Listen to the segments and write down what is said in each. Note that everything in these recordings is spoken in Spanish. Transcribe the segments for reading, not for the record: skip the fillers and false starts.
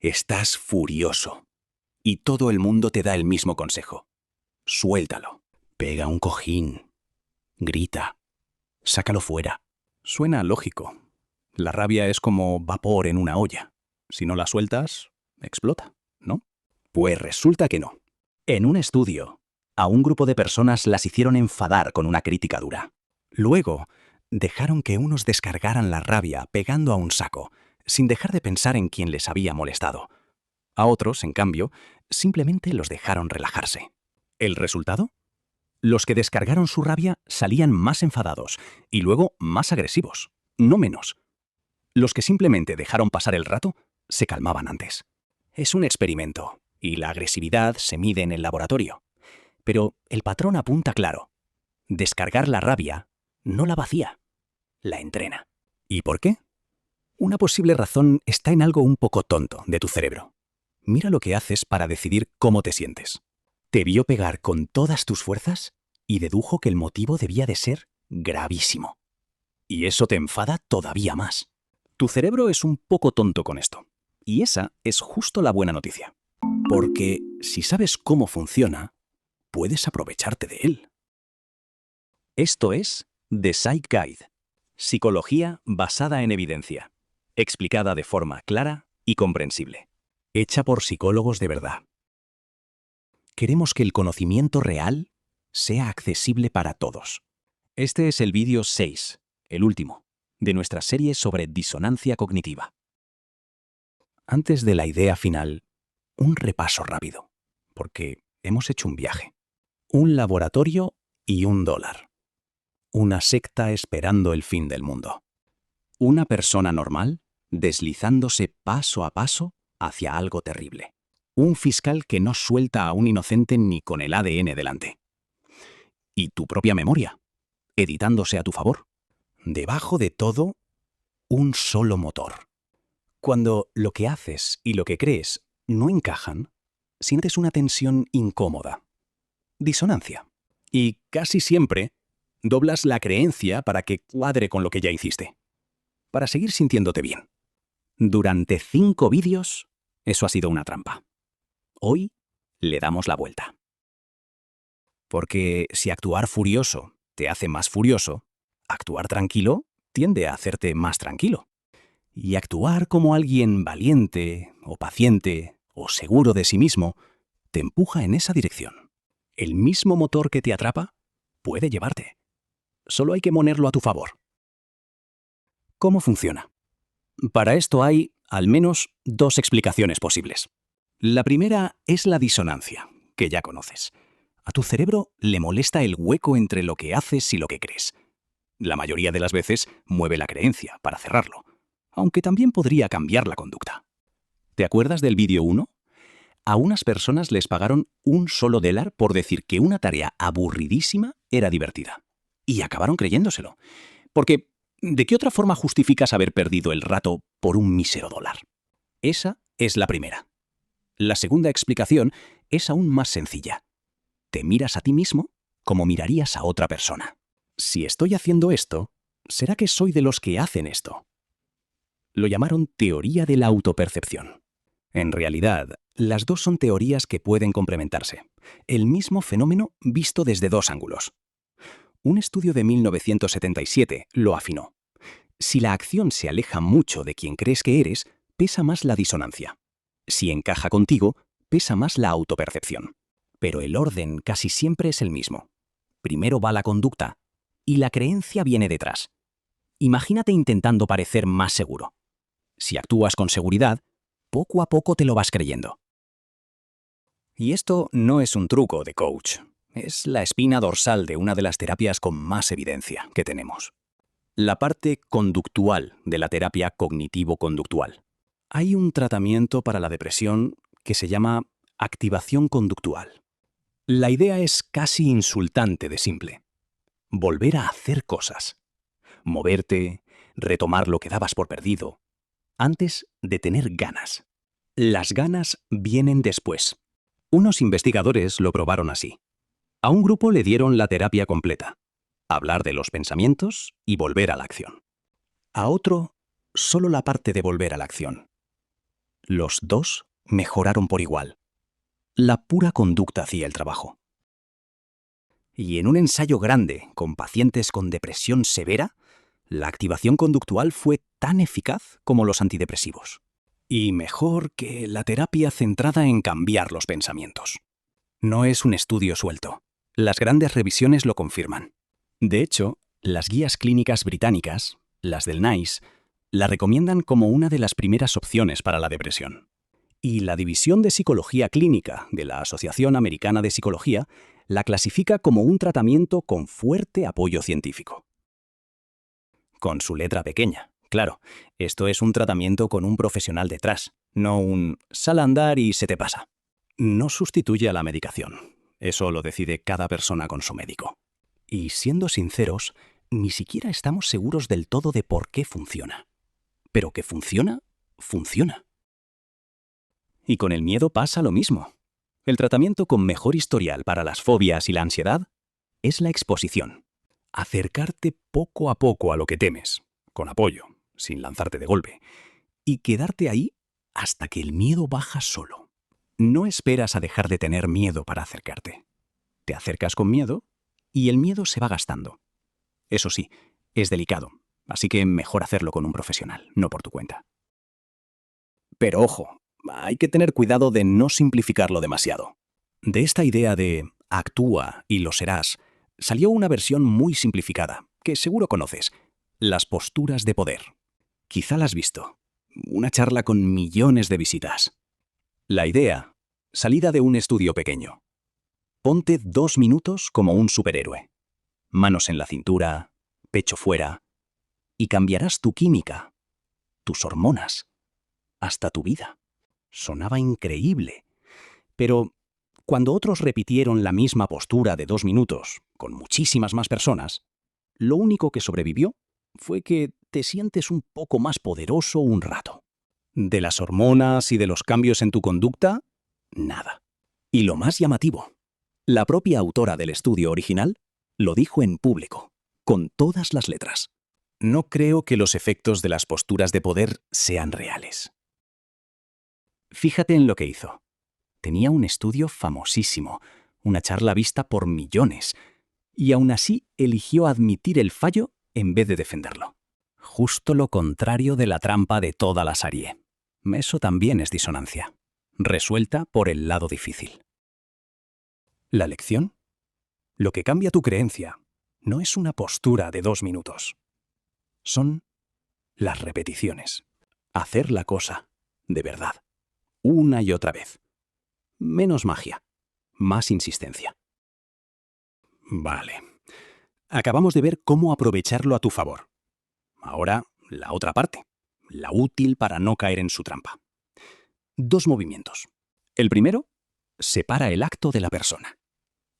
Estás furioso. Y todo el mundo te da el mismo consejo. Suéltalo. Pega un cojín. Grita. Sácalo fuera. Suena lógico. La rabia es como vapor en una olla. Si no la sueltas, explota, ¿no? Pues resulta que no. En un estudio, a un grupo de personas las hicieron enfadar con una crítica dura. Luego, dejaron que unos descargaran la rabia pegando a un saco, sin dejar de pensar en quién les había molestado. A otros, en cambio, simplemente los dejaron relajarse. ¿El resultado? Los que descargaron su rabia salían más enfadados y luego más agresivos, no menos. Los que simplemente dejaron pasar el rato se calmaban antes. Es un experimento y la agresividad se mide en el laboratorio. Pero el patrón apunta claro. Descargar la rabia no la vacía, la entrena. ¿Y por qué? Una posible razón está en algo un poco tonto de tu cerebro. Mira lo que haces para decidir cómo te sientes. Te vio pegar con todas tus fuerzas y dedujo que el motivo debía de ser gravísimo. Y eso te enfada todavía más. Tu cerebro es un poco tonto con esto. Y esa es justo la buena noticia. Porque si sabes cómo funciona, puedes aprovecharte de él. Esto es The Psych Guide. Psicología basada en evidencia. Explicada de forma clara y comprensible. Hecha por psicólogos de verdad. Queremos que el conocimiento real sea accesible para todos. Este es el vídeo 6, el último, de nuestra serie sobre disonancia cognitiva. Antes de la idea final, un repaso rápido, porque hemos hecho un viaje. Un laboratorio y $1. Una secta esperando el fin del mundo. Una persona normal deslizándose paso a paso hacia algo terrible. Un fiscal que no suelta a un inocente ni con el ADN delante. Y tu propia memoria, editándose a tu favor. Debajo de todo, un solo motor. Cuando lo que haces y lo que crees no encajan, sientes una tensión incómoda. Disonancia. Y casi siempre doblas la creencia para que cuadre con lo que ya hiciste. Para seguir sintiéndote bien. Durante 5 vídeos, eso ha sido una trampa. Hoy le damos la vuelta. Porque si actuar furioso te hace más furioso, actuar tranquilo tiende a hacerte más tranquilo. Y actuar como alguien valiente, o paciente, o seguro de sí mismo, te empuja en esa dirección. El mismo motor que te atrapa puede llevarte. Solo hay que ponerlo a tu favor. ¿Cómo funciona? Para esto hay, al menos, 2 explicaciones posibles. La primera es la disonancia, que ya conoces. A tu cerebro le molesta el hueco entre lo que haces y lo que crees. La mayoría de las veces mueve la creencia para cerrarlo, aunque también podría cambiar la conducta. ¿Te acuerdas del vídeo 1? A unas personas les pagaron $1 por decir que una tarea aburridísima era divertida. Y acabaron creyéndoselo. Porque, ¿de qué otra forma justificas haber perdido el rato por un mísero $1? Esa es la primera. La segunda explicación es aún más sencilla. Te miras a ti mismo como mirarías a otra persona. Si estoy haciendo esto, ¿será que soy de los que hacen esto? Lo llamaron teoría de la autopercepción. En realidad, las dos son teorías que pueden complementarse. El mismo fenómeno visto desde 2 ángulos. Un estudio de 1977 lo afinó. Si la acción se aleja mucho de quien crees que eres, pesa más la disonancia. Si encaja contigo, pesa más la autopercepción. Pero el orden casi siempre es el mismo. Primero va la conducta y la creencia viene detrás. Imagínate intentando parecer más seguro. Si actúas con seguridad, poco a poco te lo vas creyendo. Y esto no es un truco de coach. Es la espina dorsal de una de las terapias con más evidencia que tenemos. La parte conductual de la terapia cognitivo-conductual. Hay un tratamiento para la depresión que se llama activación conductual. La idea es casi insultante de simple. Volver a hacer cosas. Moverte, retomar lo que dabas por perdido, antes de tener ganas. Las ganas vienen después. Unos investigadores lo probaron así. A un grupo le dieron la terapia completa. Hablar de los pensamientos y volver a la acción. A otro, solo la parte de volver a la acción. Los dos mejoraron por igual. La pura conducta hacía el trabajo. Y en un ensayo grande con pacientes con depresión severa, la activación conductual fue tan eficaz como los antidepresivos. Y mejor que la terapia centrada en cambiar los pensamientos. No es un estudio suelto. Las grandes revisiones lo confirman. De hecho, las guías clínicas británicas, las del NICE, la recomiendan como una de las primeras opciones para la depresión. Y la División de Psicología Clínica de la Asociación Americana de Psicología la clasifica como un tratamiento con fuerte apoyo científico. Con su letra pequeña. Claro, esto es un tratamiento con un profesional detrás, no un sal a andar y se te pasa. No sustituye a la medicación. Eso lo decide cada persona con su médico. Y siendo sinceros, ni siquiera estamos seguros del todo de por qué funciona. Pero que funciona, funciona. Y con el miedo pasa lo mismo. El tratamiento con mejor historial para las fobias y la ansiedad es la exposición. Acercarte poco a poco a lo que temes, con apoyo, sin lanzarte de golpe, y quedarte ahí hasta que el miedo baja solo. No esperas a dejar de tener miedo para acercarte. Te acercas con miedo y el miedo se va gastando. Eso sí, es delicado, así que mejor hacerlo con un profesional, no por tu cuenta. Pero ojo, hay que tener cuidado de no simplificarlo demasiado. De esta idea de actúa y lo serás, salió una versión muy simplificada, que seguro conoces, las posturas de poder. Quizá la has visto. Una charla con millones de visitas. La idea, salida de un estudio pequeño. Ponte 2 minutos como un superhéroe. Manos en la cintura, pecho fuera, y cambiarás tu química, tus hormonas, hasta tu vida. Sonaba increíble. Pero cuando otros repitieron la misma postura de 2 minutos, con muchísimas más personas, lo único que sobrevivió fue que te sientes un poco más poderoso un rato. De las hormonas y de los cambios en tu conducta, nada. Y lo más llamativo, la propia autora del estudio original lo dijo en público, con todas las letras. No creo que los efectos de las posturas de poder sean reales. Fíjate en lo que hizo. Tenía un estudio famosísimo, una charla vista por millones, y aún así eligió admitir el fallo en vez de defenderlo. Justo lo contrario de la trampa de toda la serie. Eso también es disonancia, resuelta por el lado difícil. ¿La lección? Lo que cambia tu creencia no es una postura de 2 minutos. Son las repeticiones. Hacer la cosa, de verdad, una y otra vez. Menos magia, más insistencia. Vale. Acabamos de ver cómo aprovecharlo a tu favor. Ahora, la otra parte, la útil para no caer en su trampa. 2 movimientos. El primero, separa el acto de la persona.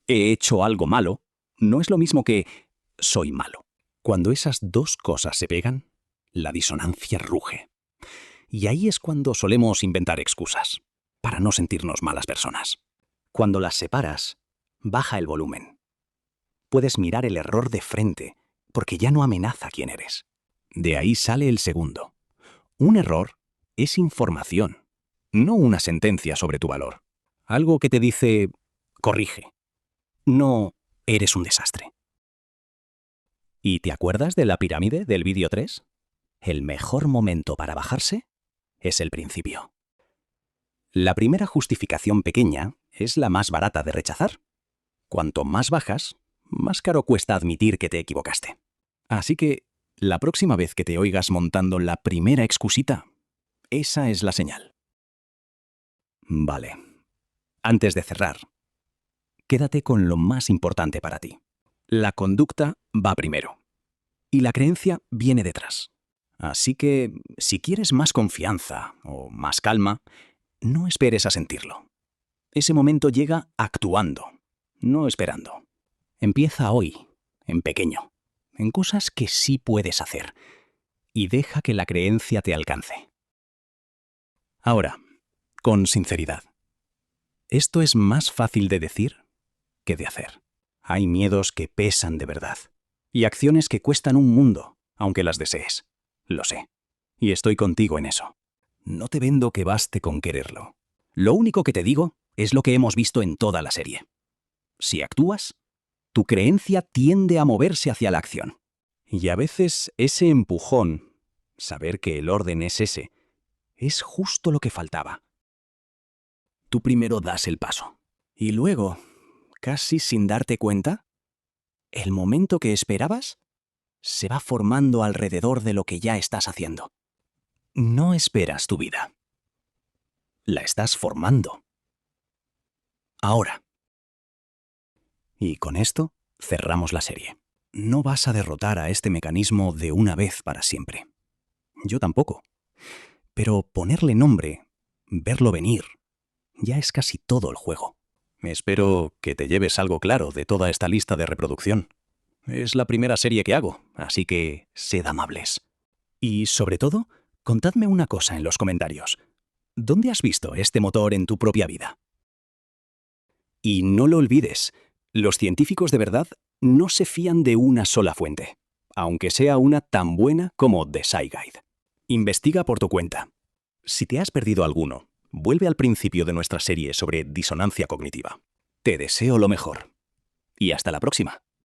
He hecho algo malo no es lo mismo que soy malo. Cuando esas 2 cosas se pegan, la disonancia ruge. Y ahí es cuando solemos inventar excusas, para no sentirnos malas personas. Cuando las separas, baja el volumen. Puedes mirar el error de frente, porque ya no amenaza quién eres. De ahí sale el segundo. Un error es información, no una sentencia sobre tu valor. Algo que te dice, corrige. No, eres un desastre. ¿Y te acuerdas de la pirámide del vídeo 3? El mejor momento para bajarse es el principio. La primera justificación pequeña es la más barata de rechazar. Cuanto más bajas, más caro cuesta admitir que te equivocaste. Así que, la próxima vez que te oigas montando la primera excusita, esa es la señal. Vale. Antes de cerrar, quédate con lo más importante para ti. La conducta va primero. Y la creencia viene detrás. Así que, si quieres más confianza o más calma, no esperes a sentirlo. Ese momento llega actuando, no esperando. Empieza hoy, en pequeño, en cosas que sí puedes hacer, y deja que la creencia te alcance. Ahora, con sinceridad, esto es más fácil de decir que de hacer. Hay miedos que pesan de verdad, y acciones que cuestan un mundo, aunque las desees. Lo sé, y estoy contigo en eso. No te vendo que baste con quererlo. Lo único que te digo es lo que hemos visto en toda la serie. Si actúas, tu creencia tiende a moverse hacia la acción. Y a veces ese empujón, saber que el orden es ese, es justo lo que faltaba. Tú primero das el paso. Y luego, casi sin darte cuenta, el momento que esperabas se va formando alrededor de lo que ya estás haciendo. No esperas tu vida. La estás formando. Ahora. Y con esto cerramos la serie. No vas a derrotar a este mecanismo de una vez para siempre. Yo tampoco. Pero ponerle nombre, verlo venir, ya es casi todo el juego. Espero que te lleves algo claro de toda esta lista de reproducción. Es la primera serie que hago, así que sed amables. Y sobre todo, contadme una cosa en los comentarios. ¿Dónde has visto este motor en tu propia vida? Y no lo olvides, los científicos de verdad no se fían de una sola fuente, aunque sea una tan buena como The SciGuide. Investiga por tu cuenta. Si te has perdido alguno, vuelve al principio de nuestra serie sobre disonancia cognitiva. Te deseo lo mejor. Y hasta la próxima.